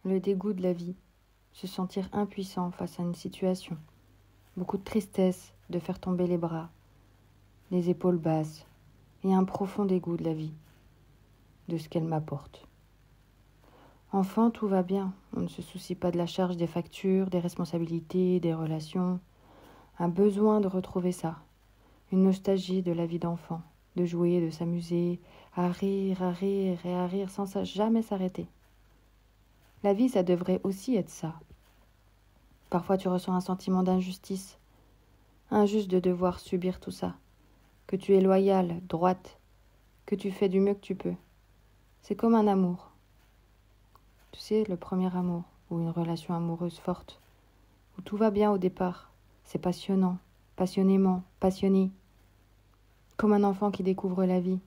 le dégoût de la vie, se sentir impuissant face à une situation, beaucoup de tristesse de faire tomber les bras, les épaules basses, et un profond dégoût de la vie, de ce qu'elle m'apporte. Enfant, tout va bien, on ne se soucie pas de la charge des factures, des responsabilités, des relations. Un besoin de retrouver ça, une nostalgie de la vie d'enfant, de jouer, de s'amuser, à rire et à rire sans jamais s'arrêter. La vie, ça devrait aussi être ça. Parfois, tu ressens un sentiment d'injustice, injuste de devoir subir tout ça, que tu es loyale, droite, que tu fais du mieux que tu peux. C'est comme un amour. Tu sais, le premier amour, ou une relation amoureuse forte, où tout va bien au départ, c'est passionnant, passionnément, passionné, comme un enfant qui découvre la vie.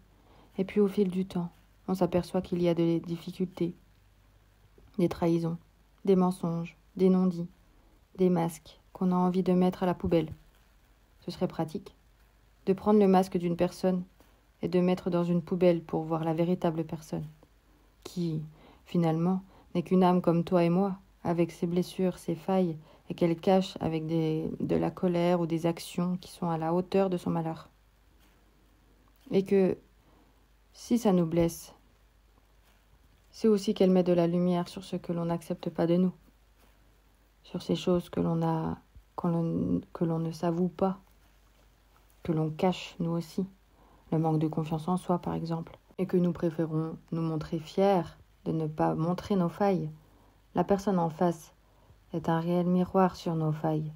Et puis au fil du temps, on s'aperçoit qu'il y a des difficultés, des trahisons, des mensonges, des non-dits, des masques qu'on a envie de mettre à la poubelle. Ce serait pratique de prendre le masque d'une personne et de mettre dans une poubelle pour voir la véritable personne, qui, finalement, n'est qu'une âme comme toi et moi, avec ses blessures, ses failles, et qu'elle cache avec de la colère ou des actions qui sont à la hauteur de son malheur. Et que, si ça nous blesse, c'est aussi qu'elle met de la lumière sur ce que l'on n'accepte pas de nous, sur ces choses que l'on ne s'avoue pas, que l'on cache nous aussi, le manque de confiance en soi par exemple, et que nous préférons nous montrer fiers de ne pas montrer nos failles. La personne en face est un réel miroir sur nos failles.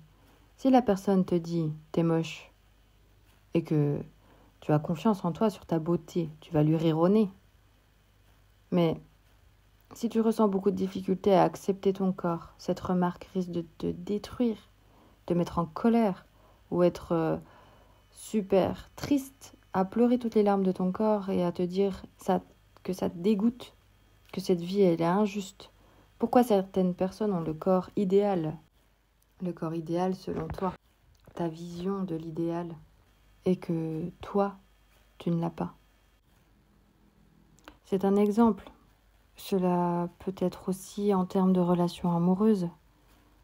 Si la personne te dit « t'es moche » et que tu as confiance en toi sur ta beauté, tu vas lui rire au nez. Mais si tu ressens beaucoup de difficultés à accepter ton corps, cette remarque risque de te détruire, de mettre en colère ou être super triste, à pleurer toutes les larmes de ton corps et à te dire que ça te dégoûte, que cette vie elle est injuste. Pourquoi certaines personnes ont le corps idéal selon toi, ta vision de l'idéal, et que toi, tu ne l'as pas. C'est un exemple. Cela peut être aussi en termes de relations amoureuses,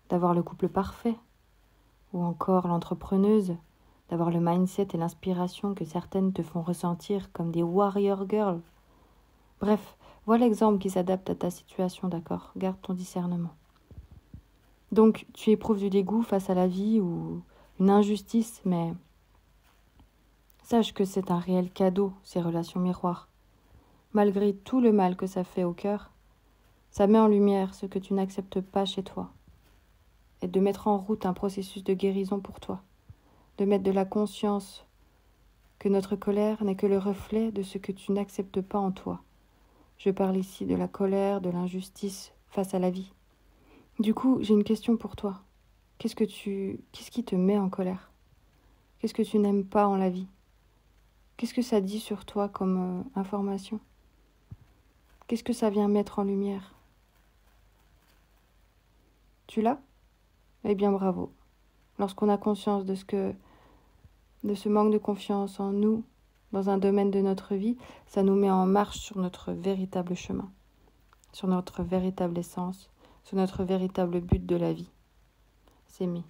d'avoir le couple parfait, ou encore l'entrepreneuse, d'avoir le mindset et l'inspiration que certaines te font ressentir comme des warrior girls. Bref, voilà l'exemple qui s'adapte à ta situation, d'accord? Garde ton discernement. Donc, tu éprouves du dégoût face à la vie ou une injustice, mais sache que c'est un réel cadeau, ces relations miroirs. Malgré tout le mal que ça fait au cœur, ça met en lumière ce que tu n'acceptes pas chez toi et de mettre en route un processus de guérison pour toi, de mettre de la conscience que notre colère n'est que le reflet de ce que tu n'acceptes pas en toi. Je parle ici de la colère, de l'injustice face à la vie. Du coup, j'ai une question pour toi. Qu'est-ce qui te met en colère? Qu'est-ce que tu n'aimes pas en la vie? Qu'est-ce que ça dit sur toi comme information? Qu'est-ce que ça vient mettre en lumière? Tu l'as? Eh bien, bravo. Lorsqu'on a conscience de ce manque de confiance en nous, dans un domaine de notre vie, ça nous met en marche sur notre véritable chemin, sur notre véritable essence, sur notre véritable but de la vie. S'aimer.